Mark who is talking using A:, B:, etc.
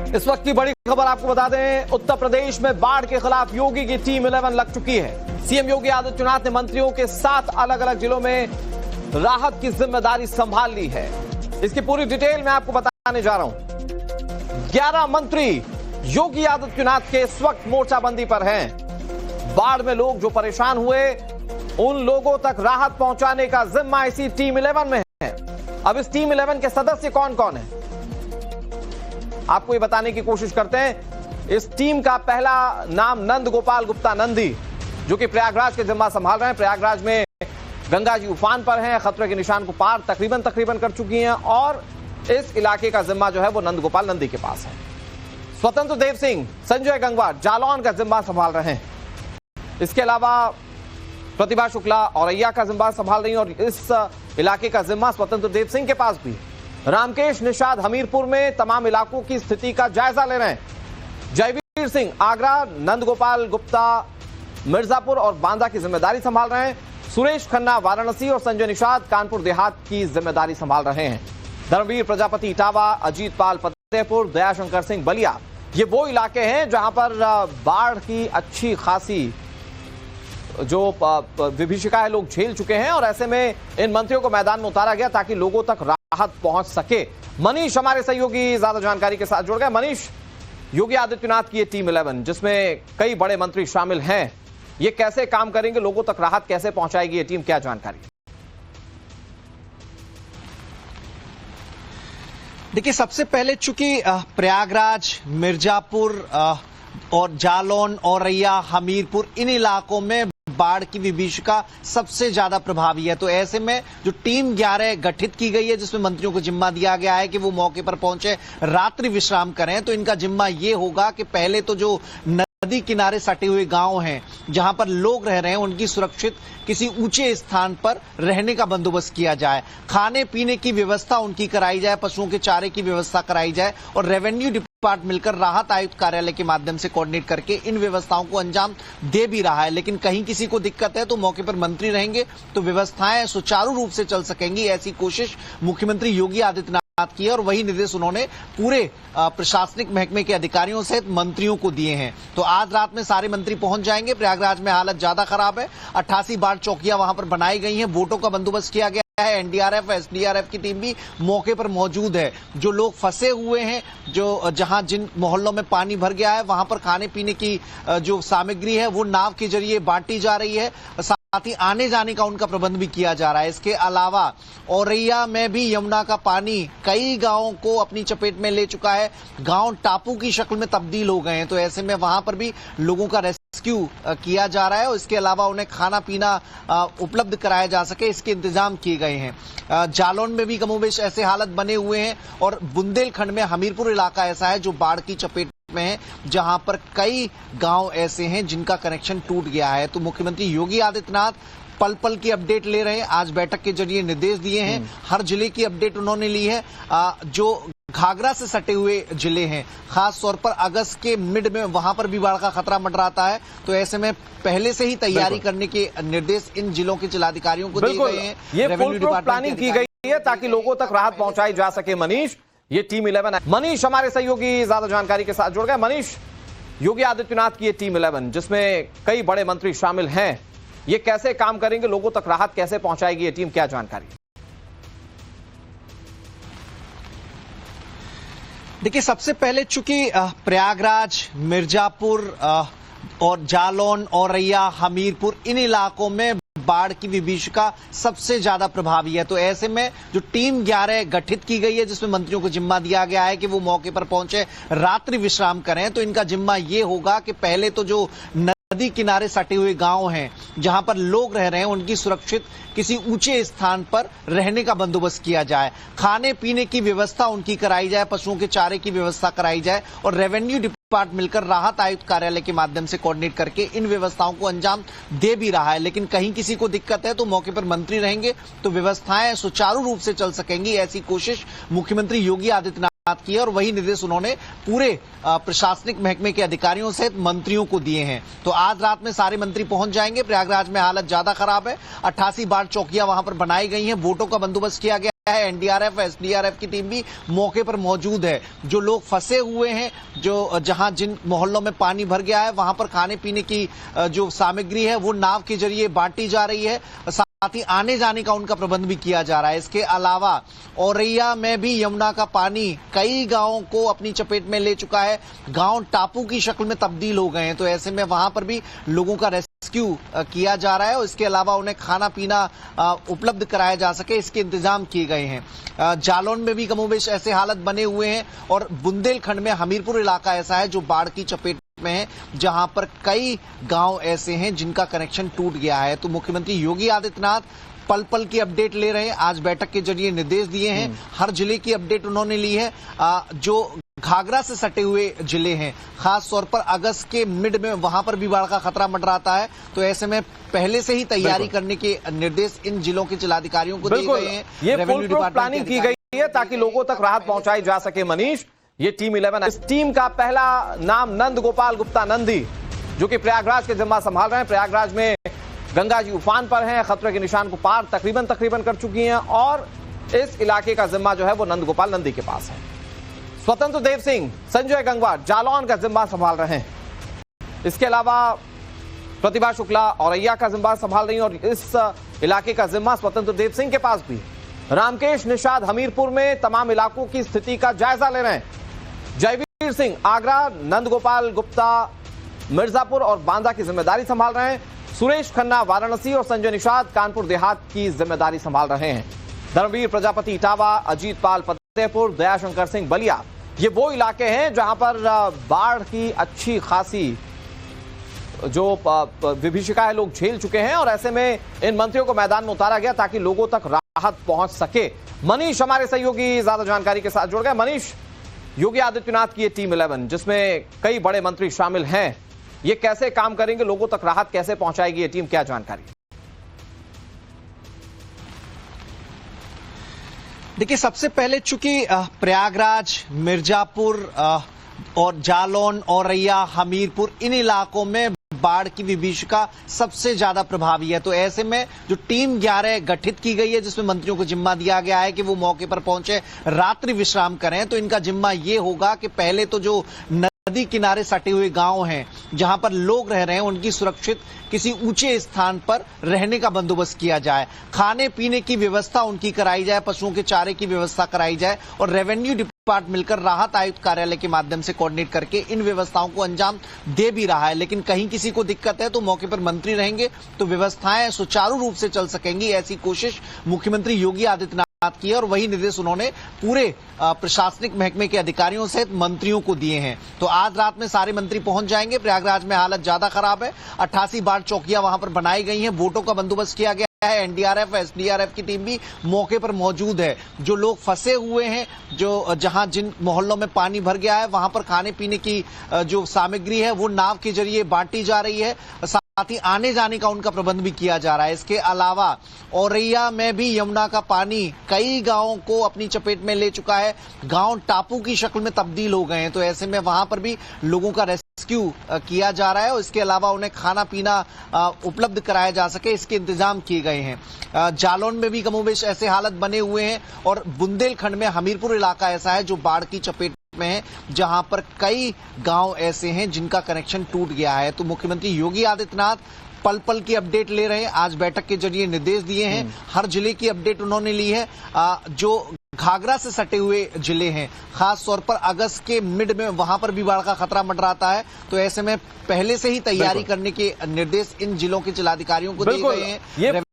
A: इस वक्त की बड़ी खबर आपको बता दें, उत्तर प्रदेश में बाढ़ के खिलाफ योगी की टीम 11 लग चुकी है। सीएम योगी आदित्यनाथ ने मंत्रियों के 7 अलग अलग जिलों में राहत की जिम्मेदारी संभाल ली है। इसकी पूरी डिटेल मैं आपको बताने जा रहा हूं। 11 मंत्री योगी आदित्यनाथ के इस वक्त मोर्चाबंदी पर हैं। बाढ़ में लोग जो परेशान हुए उन लोगों तक राहत पहुंचाने का जिम्मा इसी टीम 11 में है। अब इस टीम 11 के सदस्य कौन कौन हैं, आपको ये बताने की कोशिश करते हैं। इस टीम का पहला नाम नंद गोपाल गुप्ता नंदी, जो कि प्रयागराज के जिम्मा संभाल रहे हैं। प्रयागराज में गंगा जी उफान पर हैं, खतरे के निशान को पार तकरीबन कर चुकी हैं और इस इलाके का जिम्मा जो है वो नंद गोपाल नंदी के पास है। स्वतंत्र देव सिंह, संजय गंगवार जालौन का जिम्मा संभाल रहे हैं। इसके अलावा प्रतिभा शुक्ला औरैया का जिम्मा संभाल रही हैं और इस इलाके का जिम्मा स्वतंत्र देव सिंह के पास भी। रामकेश निषाद हमीरपुर में तमाम इलाकों की स्थिति का जायजा ले रहे हैं। जयवीर सिंह आगरा, नंद गोपाल गुप्ता मिर्जापुर और बांदा की जिम्मेदारी संभाल रहे हैं। सुरेश खन्ना वाराणसी और संजय निषाद कानपुर देहात की जिम्मेदारी संभाल रहे हैं। धर्मवीर प्रजापति इटावा, अजीत पाल फतेहपुर, दयाशंकर सिंह बलिया, ये वो इलाके हैं जहां पर बाढ़ की अच्छी खासी जो विभीषिका है लोग झेल चुके हैं और ऐसे में इन मंत्रियों को मैदान में उतारा गया ताकि लोगों तक राहत पहुंच सके। मनीष हमारे सहयोगी ज्यादा जानकारी के साथ जुड़ गए। मनीष, योगी आदित्यनाथ की ये टीम 11 जिसमें कई बड़े मंत्री शामिल हैं, ये कैसे काम करेंगे, लोगों तक राहत कैसे पहुंचाएगी ये टीम, क्या जानकारी?
B: देखिए, सबसे पहले चूंकि प्रयागराज, मिर्जापुर और जालौन, औरैया, हमीरपुर, इन इलाकों में बाढ़ की विभीषिका सबसे ज्यादा प्रभावी है, तो ऐसे में जो टीम 11 गठित की गई है जिसमें मंत्रियों को जिम्मा दिया गया है कि वो मौके पर पहुंचे, रात्रि विश्राम करें, तो इनका जिम्मा ये होगा कि पहले तो जो नदी किनारे सटे हुए गांव हैं जहां पर लोग रह रहे हैं उनकी सुरक्षित किसी ऊंचे स्थान पर रहने का बंदोबस्त किया जाए, खाने पीने की व्यवस्था उनकी कराई जाए, पशुओं के चारे की व्यवस्था कराई जाए और रेवेन्यू डिपार्टमेंट मिलकर राहत आयुक्त कार्यालय के माध्यम से कोऑर्डिनेट करके इन व्यवस्थाओं को अंजाम दे भी रहा है। लेकिन कहीं किसी को दिक्कत है तो मौके पर मंत्री रहेंगे तो व्यवस्थाएं सुचारू रूप से चल सकेंगी, ऐसी कोशिश मुख्यमंत्री योगी आदित्यनाथ की है और वही निर्देश उन्होंने पूरे प्रशासनिक महकमे के अधिकारियों सहित मंत्रियों को दिए हैं। तो आज रात में सारे मंत्री पहुंच जाएंगे। प्रयागराज में हालत ज्यादा खराब है, 88 बाढ़ चौकियां वहां पर बनाई गई हैं, वोटों का बंदोबस्त किया गया है, एनडीआरएफ, एसडीआरएफ की टीम भी मौके पर मौजूद है। जो लोग फंसे हुए हैं, जो जहां जिन मोहल्लों में पानी भर गया है वहां पर खाने पीने की जो सामग्री है वो नाव के जरिए बांटी जा रही है, साथ ही आने जाने का उनका प्रबंध भी किया जा रहा है। इसके अलावा औरैया में भी यमुना का पानी कई गांवों को अपनी चपेट में ले चुका है, गांव टापू की शक्ल में तब्दील हो गए हैं, तो ऐसे में वहां पर भी लोगों का रेस्क्यू किया जा रहा है और इसके अलावा उन्हें खाना पीना उपलब्ध कराया जा सके इसके इंतजाम किए गए हैं। जालौन में भी कमोबेश ऐसे हालत बने हुए हैं और बुंदेलखंड में हमीरपुर इलाका ऐसा है जो बाढ़ की चपेट में है, जहां पर कई गांव ऐसे हैं जिनका कनेक्शन टूट गया है। तो मुख्यमंत्री योगी आदित्यनाथ पल पल की अपडेट ले रहे हैं, आज बैठक के जरिए निर्देश दिए हैं, हर जिले की अपडेट उन्होंने ली है। जो घाघरा से सटे हुए जिले हैं, खास तौर पर अगस्त के मिड में वहां पर भी बाढ़ का खतरा मंडराता है, तो ऐसे में पहले से ही तैयारी करने के निर्देश इन जिलों के जिलाधिकारियों को दिए गए हैं।
A: ये फुल प्लानिंग की गई है ताकि लोगों तक राहत पहुंचाई जा सके। मनीष, ये टीम 11 है। मनीष हमारे सहयोगी ज्यादा जानकारी के साथ जुड़ गए। मनीष, योगी आदित्यनाथ की ये टीम 11 जिसमें कई बड़े मंत्री शामिल हैं, ये कैसे काम करेंगे, लोगों तक राहत कैसे पहुंचाएगी ये टीम, क्या जानकारी?
B: देखिए, सबसे पहले चूंकि प्रयागराज, मिर्जापुर और जालौन, औरैया, हमीरपुर, इन इलाकों में बाढ़ की विभीषिका सबसे ज्यादा प्रभावी है, तो ऐसे में जो टीम 11 गठित की गई है जिसमें मंत्रियों को जिम्मा दिया गया है कि वो मौके पर पहुंचे, रात्रि विश्राम करें, तो इनका जिम्मा ये होगा कि पहले तो जो नदी किनारे सटे हुए गांव हैं जहां पर लोग रह रहे हैं उनकी सुरक्षित किसी ऊंचे स्थान पर रहने का बंदोबस्त किया जाए, खाने पीने की व्यवस्था उनकी कराई जाए, पशुओं के चारे की व्यवस्था कराई जाए और रेवेन्यू डिपार्टमेंट मिलकर राहत आयुक्त कार्यालय के माध्यम से कोऑर्डिनेट करके इन व्यवस्थाओं को अंजाम दे भी रहा है। लेकिन कहीं किसी को दिक्कत है तो मौके पर मंत्री रहेंगे तो व्यवस्थाएं सुचारू रूप से चल सकेंगी, ऐसी कोशिश मुख्यमंत्री योगी आदित्यनाथ की है और वही निर्देश उन्होंने पूरे प्रशासनिक महकमे के अधिकारियों सहित मंत्रियों को दिए हैं। तो आज रात में सारे मंत्री पहुंच जाएंगे। प्रयागराज में हालत ज्यादा खराब है, 88 बाढ़ चौकियां वहां पर बनाई गई हैं, वोटों का बंदोबस्त किया गया है। एनडीआरएफ, एसडीआरएफ की टीम भी मौके पर मौजूद है। जो लोग फंसे हुए हैं, जो जहां जिन मोहल्लों में पानी भर गया है, वहां पर खाने पीने की जो सामग्री है वो नाव के जरिए बांटी जा रही है। साथ ही आने जाने का उनका प्रबंध भी किया जा रहा है। इसके अलावा औरैया में भी यमुना का पानी कई गांवों को अपनी चपेट में ले चुका है। गांव टापू की शक्ल में तब्दील हो गए हैं, तो ऐसे में वहां पर भी लोगों का रेस्क्यू किया जा रहा है और इसके अलावा उन्हें खाना पीना उपलब्ध कराया जा सके, इसके इंतजाम किए गए हैं। जालौन में भी कमोबेश ऐसे हालत बने हुए हैं और बुंदेलखंड में हमीरपुर इलाका ऐसा है जो बाढ़ की चपेट में है, जहां पर कई गांव ऐसे हैं जिनका कनेक्शन टूट गया है। तो मुख्यमंत्री योगी आदित्यनाथ पल पल की अपडेट ले रहे हैं। आज बैठक के जरिए निर्देश दिए हैं, हर जिले की अपडेट उन्होंने ली है। जो घाघरा से सटे हुए जिले हैं, खास तौर पर अगस्त के मिड में वहां पर भी बाढ़ का खतरा मंडराता है, तो ऐसे में पहले से ही तैयारी करने के निर्देश इन जिलों के जिलाधिकारियों को दिए गए हैं।
A: ये प्लानिंग की गई है ताकि लोगों तक राहत पहुंचाई जा सके। मनीष, ये टीम 11, इस टीम का पहला नाम नंद गोपाल गुप्ता नंदी, जो कि प्रयागराज के जिम्मा संभाल रहे हैं। प्रयागराज में गंगा जी उफान पर हैं, खतरे के निशान को पार तकरीबन कर चुकी हैं और इस इलाके का जिम्मा जो है वो नंद गोपाल नंदी के पास है। स्वतंत्र देव सिंह, संजय गंगवार जालौन का जिम्मा संभाल रहे हैं। इसके अलावा प्रतिभा शुक्ला औरैया का जिम्मा संभाल रही हैं और इस इलाके का जिम्मा स्वतंत्र देव सिंह के पास भी। रामकेश निषाद हमीरपुर में तमाम इलाकों की स्थिति का जायजा ले रहे हैं। जयवीर सिंह आगरा, नंद गोपाल गुप्ता मिर्जापुर और बांदा की जिम्मेदारी संभाल रहे हैं। सुरेश खन्ना वाराणसी और संजय निषाद कानपुर देहात की जिम्मेदारी संभाल रहे हैं। धर्मवीर प्रजापति इटावा, अजीत पाल फतेहपुर, दयाशंकर सिंह बलिया, ये वो इलाके हैं जहां पर बाढ़ की अच्छी खासी जो विभीषिका है लोग झेल चुके हैं और ऐसे में इन मंत्रियों को मैदान में उतारा गया ताकि लोगों तक राहत पहुंच सके। मनीष हमारे सहयोगी ज्यादा जानकारी के साथ जुड़ गए। मनीष, योगी आदित्यनाथ की ये टीम 11 जिसमें कई बड़े मंत्री शामिल हैं, ये कैसे काम करेंगे, लोगों तक राहत कैसे पहुंचाएगी ये टीम, क्या जानकारी?
B: देखिए, सबसे पहले चूंकि प्रयागराज, मिर्जापुर और जालौन, औरैया, हमीरपुर, इन इलाकों में बाढ़ की विभीषिका सबसे ज्यादा प्रभावी है, तो ऐसे में जो टीम 11 गठित की गई है जिसमें मंत्रियों को जिम्मा दिया गया है कि वो मौके पर पहुंचे, रात्रि विश्राम करें, तो इनका जिम्मा ये होगा कि पहले तो जो नदी किनारे सटे हुए गांव हैं जहां पर लोग रह रहे हैं उनकी सुरक्षित किसी ऊंचे स्थान पर रहने का बंदोबस्त किया जाए, खाने पीने की व्यवस्था उनकी कराई जाए, पशुओं के चारे की व्यवस्था कराई जाए और रेवेन्यू डिपार्टमेंट मिलकर राहत आयुक्त कार्यालय के माध्यम से कोऑर्डिनेट करके इन व्यवस्थाओं को अंजाम दे भी रहा है। लेकिन कहीं किसी को दिक्कत है तो मौके पर मंत्री रहेंगे तो व्यवस्थाएं सुचारू रूप से चल सकेंगी, ऐसी कोशिश मुख्यमंत्री योगी आदित्यनाथ की है और वही निर्देश उन्होंने पूरे प्रशासनिक महकमे के अधिकारियों सहित मंत्रियों को दिए हैं। तो आज रात में सारे मंत्री पहुंच जाएंगे। प्रयागराज में हालत ज्यादा खराब है, 88 बाढ़ चौकियां वहां पर बनाई गई हैं, बोटों का बंदोबस्त किया गया है। एनडीआरएफ, एसडीआरएफ की टीम भी मौके पर मौजूद है। जो लोग फंसे हुए हैं, जो जहां जिन मोहल्लों में पानी भर गया है, वहां पर खाने पीने की जो सामग्री है वो नाव के जरिए बांटी जा रही है। साथ ही आने जाने का उनका प्रबंध भी किया जा रहा है। इसके अलावा औरैया में भी यमुना का पानी कई गांवों को अपनी चपेट में ले चुका है। गांव टापू की शक्ल में तब्दील हो गए हैं, तो ऐसे में वहां पर भी लोगों का रेस्क्यू किया जा रहा है और इसके अलावा उन्हें खाना पीना उपलब्ध कराया जा सके, इसके इंतजाम किए गए हैं। जालौन में भी कमोबेश ऐसे हालत बने हुए हैं और बुंदेलखंड में हमीरपुर इलाका ऐसा है जो बाढ़ की चपेट में है, जहां पर कई गांव ऐसे हैं जिनका कनेक्शन टूट गया है। तो मुख्यमंत्री योगी आदित्यनाथ पल पल की अपडेट ले रहे हैं। आज बैठक के जरिए निर्देश दिए हैं, हर जिले की अपडेट उन्होंने ली है। जो घाघरा से सटे हुए जिले हैं, खास तौर पर अगस्त के मिड में वहां पर भी बाढ़ का खतरा मंडराता है, तो ऐसे में पहले से ही तैयारी करने के निर्देश इन जिलों के जिलाधिकारियों को दिए गए हैं।